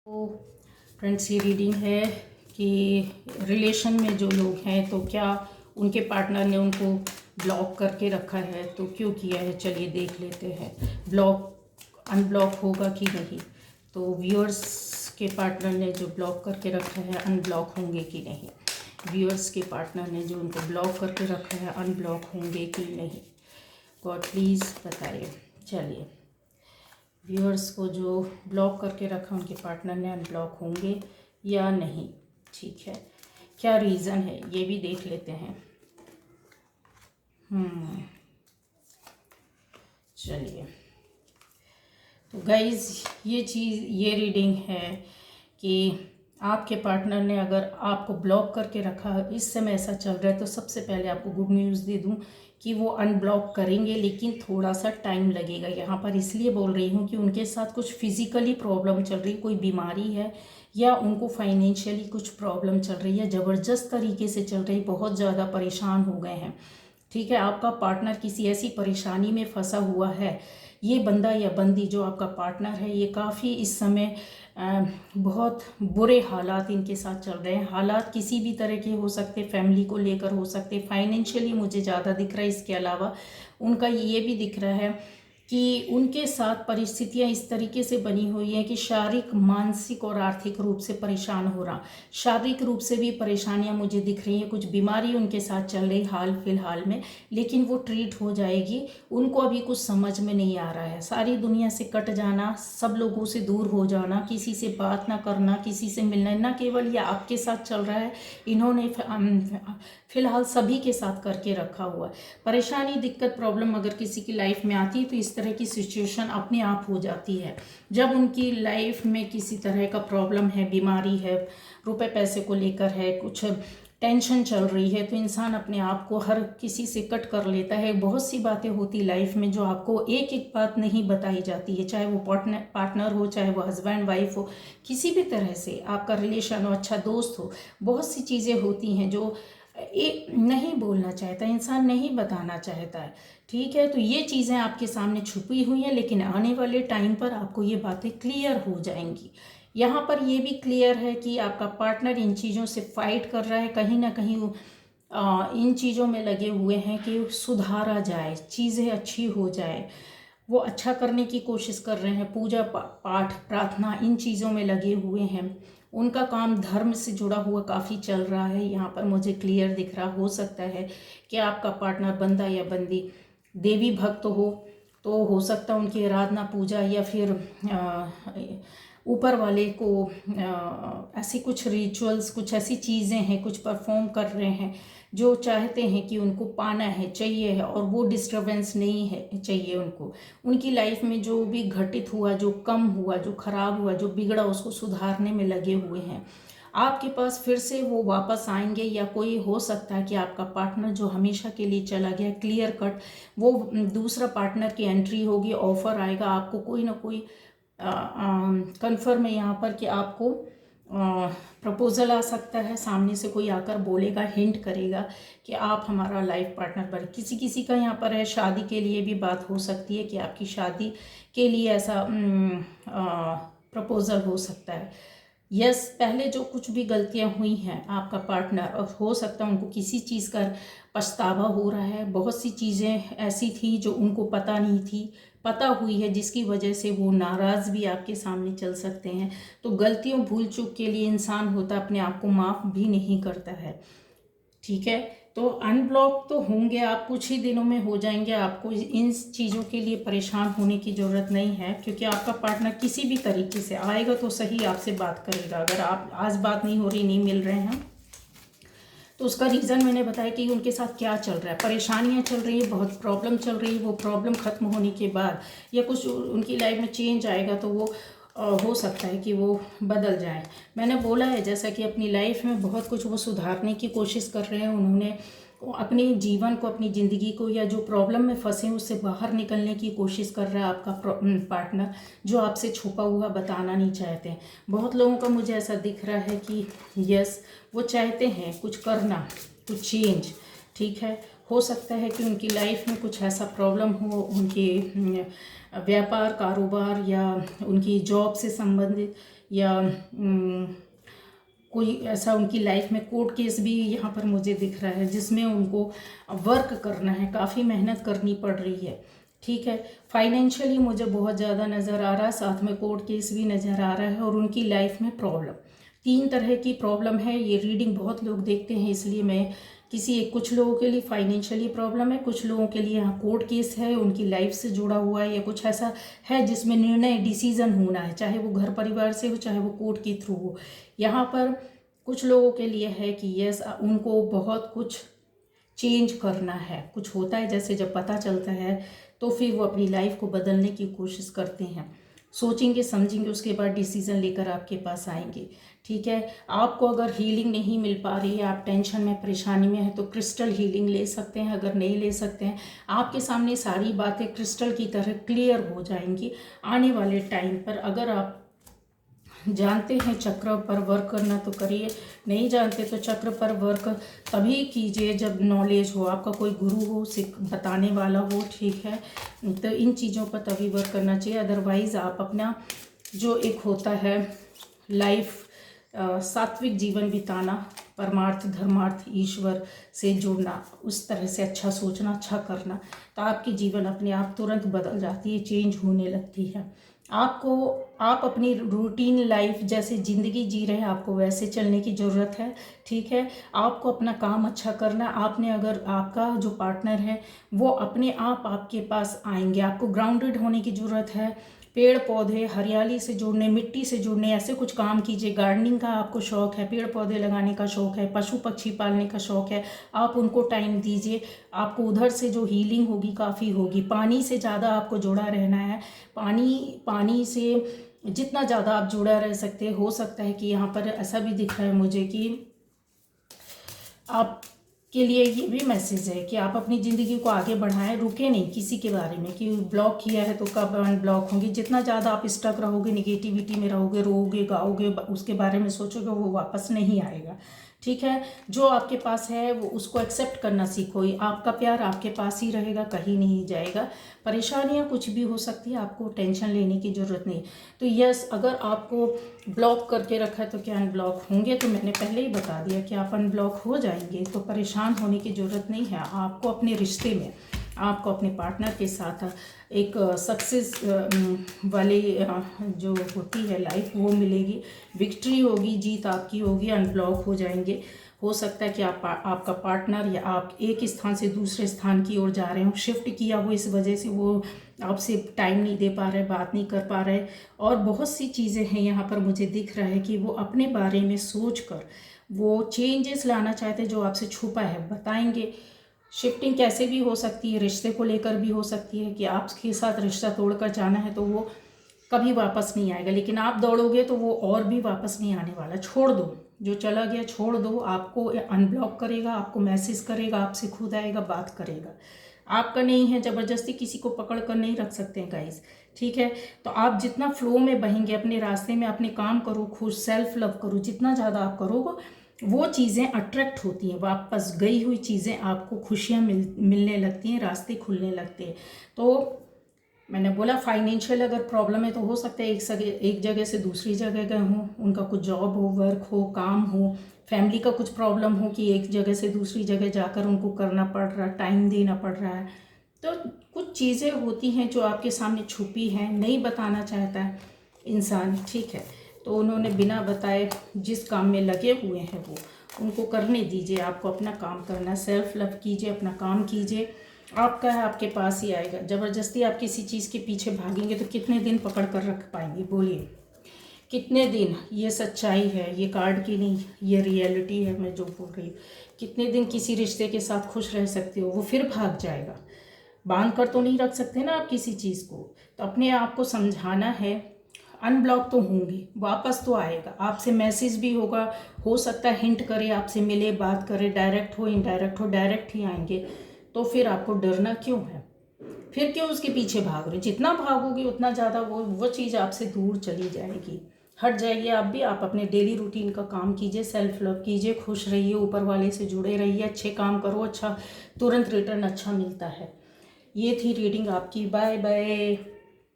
तो फ्रेंड्स, ये रीडिंग है कि रिलेशन में जो लोग हैं तो क्या उनके पार्टनर ने उनको ब्लॉक करके रखा है, तो क्यों किया है, चलिए देख लेते हैं। ब्लॉक अनब्लॉक होगा कि नहीं, तो व्यूअर्स के पार्टनर ने जो ब्लॉक करके रखा है अनब्लॉक होंगे कि नहीं, व्यूअर्स के पार्टनर ने जो उनको ब्लॉक करके रखा है अनब्लॉक होंगे कि नहीं, गॉड प्लीज़ बताइए। चलिए, व्यूअर्स को जो ब्लॉक करके रखा उनके पार्टनर ने अनब्लॉक होंगे या नहीं, ठीक है। क्या रीज़न है ये भी देख लेते हैं। चलिए, तो गाइज़ ये रीडिंग है कि आपके पार्टनर ने अगर आपको ब्लॉक करके रखा, इस समय ऐसा चल रहा है, तो सबसे पहले आपको गुड न्यूज़ दे दूं कि वो अनब्लॉक करेंगे, लेकिन थोड़ा सा टाइम लगेगा। यहाँ पर इसलिए बोल रही हूँ कि उनके साथ कुछ फिजिकली प्रॉब्लम चल रही, कोई बीमारी है या उनको फाइनेंशियली कुछ प्रॉब्लम चल रही है, ज़बरदस्त तरीके से चल रही, बहुत ज़्यादा परेशान हो गए हैं। ठीक है, आपका पार्टनर किसी ऐसी परेशानी में फंसा हुआ है। ये बंदा या बंदी जो आपका पार्टनर है, ये काफ़ी इस समय बहुत बुरे हालात इनके साथ चल रहे हैं। हालात किसी भी तरह के हो सकते, फैमिली को लेकर हो सकते, फाइनेंशियली मुझे ज़्यादा दिख रहा है। इसके अलावा उनका ये भी दिख रहा है कि उनके साथ परिस्थितियां इस तरीके से बनी हुई हैं कि शारीरिक, मानसिक और आर्थिक रूप से परेशान हो रहा। शारीरिक रूप से भी परेशानियां मुझे दिख रही हैं, कुछ बीमारी उनके साथ चल रही हाल फिलहाल में, लेकिन वो ट्रीट हो जाएगी। उनको अभी कुछ समझ में नहीं आ रहा है। सारी दुनिया से कट जाना, सब लोगों से दूर हो जाना, किसी से बात ना करना, किसी से मिलना, ना केवल ये आपके साथ चल रहा है, इन्होंने फिलहाल सभी के साथ करके रखा हुआ है। परेशानी, दिक्कत, प्रॉब्लम अगर किसी की लाइफ में आती है तो इस तरह की सिचुएशन अपने आप हो जाती है। जब उनकी लाइफ में किसी तरह का प्रॉब्लम है, बीमारी है, रुपए पैसे को लेकर है, कुछ टेंशन चल रही है, तो इंसान अपने आप को हर किसी से कट कर लेता है। बहुत सी बातें होती लाइफ में जो आपको एक एक बात नहीं बताई जाती है, चाहे वो पार्टनर हो, चाहे वो हस्बैंड वाइफ हो, किसी भी तरह से आपका रिलेशन हो, अच्छा दोस्त हो। बहुत सी चीज़ें होती हैं जो नहीं बोलना चाहता इंसान, नहीं बताना चाहता है। ठीक है, तो ये चीज़ें आपके सामने छुपी हुई हैं, लेकिन आने वाले टाइम पर आपको ये बातें क्लियर हो जाएंगी। यहाँ पर ये भी क्लियर है कि आपका पार्टनर इन चीज़ों से फाइट कर रहा है, कहीं ना कहीं इन चीज़ों में लगे हुए हैं कि सुधारा जाए, चीज़ें अच्छी हो जाए। वो अच्छा करने की कोशिश कर रहे हैं, पूजा पाठ, प्रार्थना, इन चीज़ों में लगे हुए हैं। उनका काम धर्म से जुड़ा हुआ काफ़ी चल रहा है। यहाँ पर मुझे क्लियर दिख रहा, हो सकता है कि आपका पार्टनर, बंदा या बंदी, देवी भक्त हो, तो हो सकता है उनकी आराधना, पूजा, या फिर ऊपर वाले को ऐसी कुछ रिचुअल्स, कुछ ऐसी चीज़ें हैं, कुछ परफॉर्म कर रहे हैं जो चाहते हैं कि उनको पाना है, चाहिए है, और वो डिस्टरबेंस नहीं है चाहिए उनको। उनकी लाइफ में जो भी घटित हुआ, जो कम हुआ, जो खराब हुआ, जो बिगड़ा, उसको सुधारने में लगे हुए हैं। आपके पास फिर से वो वापस आएंगे, या कोई हो सकता है कि आपका पार्टनर जो हमेशा के लिए चला गया, क्लियर कट वो दूसरा पार्टनर की एंट्री होगी, ऑफर आएगा आपको, कोई ना कोई कन्फर्म है यहाँ पर कि आपको प्रपोजल आ सकता है, सामने से कोई आकर बोलेगा, हिंट करेगा कि आप हमारा लाइफ पार्टनर बने। किसी किसी का यहाँ पर है शादी के लिए भी बात हो सकती है कि आपकी शादी के लिए ऐसा प्रपोजल हो सकता है। यस, पहले जो कुछ भी गलतियां हुई हैं आपका पार्टनर, और हो सकता है उनको किसी चीज़ का पछतावा हो रहा है। बहुत सी चीज़ें ऐसी थी जो उनको पता नहीं थी, पता हुई है, जिसकी वजह से वो नाराज़ भी आपके सामने चल सकते हैं। तो गलतियों, भूल चूक के लिए इंसान होता अपने आप को माफ़ भी नहीं करता है। ठीक है, तो अनब्लॉक तो होंगे आप, कुछ ही दिनों में हो जाएंगे। आपको इन चीज़ों के लिए परेशान होने की ज़रूरत नहीं है, क्योंकि आपका पार्टनर किसी भी तरीके से आएगा तो सही आपसे बात करेगा। अगर आप आज बात नहीं हो रही, नहीं मिल रहे हैं, तो उसका रीज़न मैंने बताया कि उनके साथ क्या चल रहा है, परेशानियां चल रही है, बहुत प्रॉब्लम चल रही है। वो प्रॉब्लम ख़त्म होने के बाद या कुछ उनकी लाइफ में चेंज आएगा, तो वो हो सकता है कि वो बदल जाए। मैंने बोला है जैसा कि अपनी लाइफ में बहुत कुछ वो सुधारने की कोशिश कर रहे हैं। उन्होंने अपने जीवन को, अपनी ज़िंदगी को, या जो प्रॉब्लम में फंसे हैं उससे बाहर निकलने की कोशिश कर रहा है आपका पार्टनर, जो आपसे छुपा हुआ बताना नहीं चाहते। बहुत लोगों का मुझे ऐसा दिख रहा है कि यस, वो चाहते हैं कुछ करना, कुछ चेंज। ठीक है, हो सकता है कि उनकी लाइफ में कुछ ऐसा प्रॉब्लम हो, उनके व्यापार, कारोबार, या उनकी जॉब से संबंधित, या कोई ऐसा उनकी लाइफ में कोर्ट केस भी यहाँ पर मुझे दिख रहा है जिसमें उनको वर्क करना है, काफ़ी मेहनत करनी पड़ रही है। ठीक है, फाइनेंशियली मुझे बहुत ज़्यादा नज़र आ रहा है, साथ में कोर्ट केस भी नज़र आ रहा है, और उनकी लाइफ में प्रॉब्लम, 3 तरह की प्रॉब्लम है। ये रीडिंग बहुत लोग देखते हैं, इसलिए मैं कुछ लोगों के लिए फाइनेंशियली प्रॉब्लम है, कुछ लोगों के लिए यहाँ कोर्ट केस है, उनकी लाइफ से जुड़ा हुआ है, या कुछ ऐसा है जिसमें निर्णय डिसीजन होना है, चाहे वो घर परिवार से हो, चाहे वो कोर्ट के थ्रू हो। यहाँ पर कुछ लोगों के लिए है कि यस, उनको बहुत कुछ चेंज करना है। कुछ होता है जैसे जब पता चलता है तो फिर वो अपनी लाइफ को बदलने की कोशिश करते हैं, सोचेंगे समझेंगे, उसके बाद डिसीज़न लेकर आपके पास आएंगे। ठीक है, आपको अगर हीलिंग नहीं मिल पा रही है, आप टेंशन में परेशानी में हैं, तो क्रिस्टल हीलिंग ले सकते हैं। अगर नहीं ले सकते हैं, आपके सामने सारी बातें क्रिस्टल की तरह क्लियर हो जाएंगी आने वाले टाइम पर। अगर आप जानते हैं चक्र पर वर्क करना तो करिए, नहीं जानते तो चक्र पर वर्क तभी कीजिए जब नॉलेज हो, आपका कोई गुरु हो, बताने वाला हो। ठीक है, तो इन चीज़ों पर तभी वर्क करना चाहिए। अदरवाइज़ आप अपना जो एक होता है लाइफ, सात्विक जीवन बिताना, परमार्थ धर्मार्थ ईश्वर से जुड़ना, उस तरह से अच्छा सोचना, अच्छा करना, तो आपकी जीवन अपने आप तुरंत बदल जाती है, चेंज होने लगती है। आप अपनी रूटीन लाइफ जैसे ज़िंदगी जी रहे हैं, आपको वैसे चलने की ज़रूरत है। ठीक है, आपको अपना काम अच्छा करना। आपने अगर आपका जो पार्टनर है वो अपने आप आपके पास आएंगे, आपको ग्राउंडेड होने की ज़रूरत है। पेड़ पौधे, हरियाली से जुड़ने, मिट्टी से जुड़ने, ऐसे कुछ काम कीजिए। गार्डनिंग का आपको शौक़ है, पेड़ पौधे लगाने का शौक़ है, पशु पक्षी पालने का शौक़ है, आप उनको टाइम दीजिए। आपको उधर से जो हीलिंग होगी काफ़ी होगी। पानी से ज़्यादा आपको जुड़ा रहना है। पानी से जितना ज़्यादा आप जुड़ा रह सकते, हो सकता है कि यहाँ पर ऐसा भी दिख रहा है मुझे कि आपके लिए ये भी मैसेज है कि आप अपनी ज़िंदगी को आगे बढ़ाएं, रुके नहीं किसी के बारे में कि ब्लॉक किया है तो कब अनब्लॉक होंगे। जितना ज़्यादा आप स्टक रहोगे, निगेटिविटी में रहोगे, रोओगे गाओगे, उसके बारे में सोचोगे, वो वापस नहीं आएगा। ठीक है, जो आपके पास है वो उसको एक्सेप्ट करना सीखो। आपका प्यार आपके पास ही रहेगा, कहीं नहीं जाएगा। परेशानियां कुछ भी हो सकती है, आपको टेंशन लेने की ज़रूरत नहीं। तो यस, अगर आपको ब्लॉक करके रखा है तो क्या अनब्लॉक होंगे? तो मैंने पहले ही बता दिया कि आप अनब्लॉक हो जाएंगे, तो परेशान होने की ज़रूरत नहीं है। आपको अपने रिश्ते में, आपको अपने पार्टनर के साथ एक सक्सेस वाली जो होती है लाइफ वो मिलेगी, विक्ट्री होगी, जीत आपकी होगी, अनब्लॉक हो जाएंगे। हो सकता है कि आपका पार्टनर या आप एक स्थान से दूसरे स्थान की ओर जा रहे हो, शिफ्ट किया हो, इस वजह से वो आपसे टाइम नहीं दे पा रहे, बात नहीं कर पा रहे, और बहुत सी चीज़ें हैं यहाँ पर मुझे दिख रहा है कि वो अपने बारे में सोच कर वो चेंजेस लाना चाहते हैं जो आपसे छुपा है, बताएंगे। शिफ्टिंग कैसे भी हो सकती है, रिश्ते को लेकर भी हो सकती है कि आपके साथ रिश्ता तोड़कर जाना है तो वो कभी वापस नहीं आएगा, लेकिन आप दौड़ोगे तो वो और भी वापस नहीं आने वाला। छोड़ दो, जो चला गया छोड़ दो। आपको अनब्लॉक करेगा, आपको मैसेज करेगा, आपसे खुद आएगा, बात करेगा। आपका नहीं है, ज़बरदस्ती किसी को पकड़ कर नहीं रख सकते हैं गाइस। ठीक है, तो आप जितना फ्लो में बहेंगे अपने रास्ते में, अपने काम करो, खुद सेल्फ लव करो, जितना ज़्यादा आप करोगे वो चीज़ें अट्रैक्ट होती हैं, वापस गई हुई चीज़ें आपको खुशियाँ मिलने लगती हैं, रास्ते खुलने लगते हैं। तो मैंने बोला फाइनेंशियल अगर प्रॉब्लम है तो हो सकता है एक जगह से दूसरी जगह गए हों, उनका कुछ जॉब हो, वर्क हो, काम हो, फैमिली का कुछ प्रॉब्लम हो कि एक जगह से दूसरी जगह जाकर उनको करना पड़ रहा है, टाइम देना पड़ रहा है। तो कुछ चीज़ें होती हैं जो आपके सामने छुपी हैं, नहीं बताना चाहता है इंसान। ठीक है, तो उन्होंने बिना बताए जिस काम में लगे हुए हैं वो उनको करने दीजिए। आपको अपना काम करना, सेल्फ लव कीजिए, अपना काम कीजिए, आपका है आपके पास ही आएगा। ज़बरदस्ती आप किसी चीज़ के पीछे भागेंगे तो कितने दिन पकड़ कर रख पाएंगे, बोलिए कितने दिन? ये सच्चाई है, ये कार्ड की नहीं, ये रियलिटी है मैं जो बोल रही हूँ। कितने दिन किसी रिश्ते के साथ खुश रह सकते हो? वो फिर भाग जाएगा। बांध कर तो नहीं रख सकते ना आप किसी चीज़ को, तो अपने आप को समझाना है। अनब्लॉक तो होंगे, वापस तो आएगा, आपसे मैसेज भी होगा, हो सकता है हिंट करे, आपसे मिले, बात करे, डायरेक्ट हो इनडायरेक्ट हो, डायरेक्ट ही आएंगे। तो फिर आपको डरना क्यों है? फिर क्यों उसके पीछे भाग रहे? जितना भागोगे उतना ज़्यादा वो चीज़ आपसे दूर चली जाएगी, हट जाएगी। आप भी आप अपने डेली रूटीन का काम कीजिए, सेल्फ लव कीजिए, खुश रहिए, ऊपर वाले से जुड़े रहिए, अच्छे काम करो, अच्छा तुरंत रिटर्न अच्छा मिलता है। ये थी रीडिंग आपकी। Bye bye.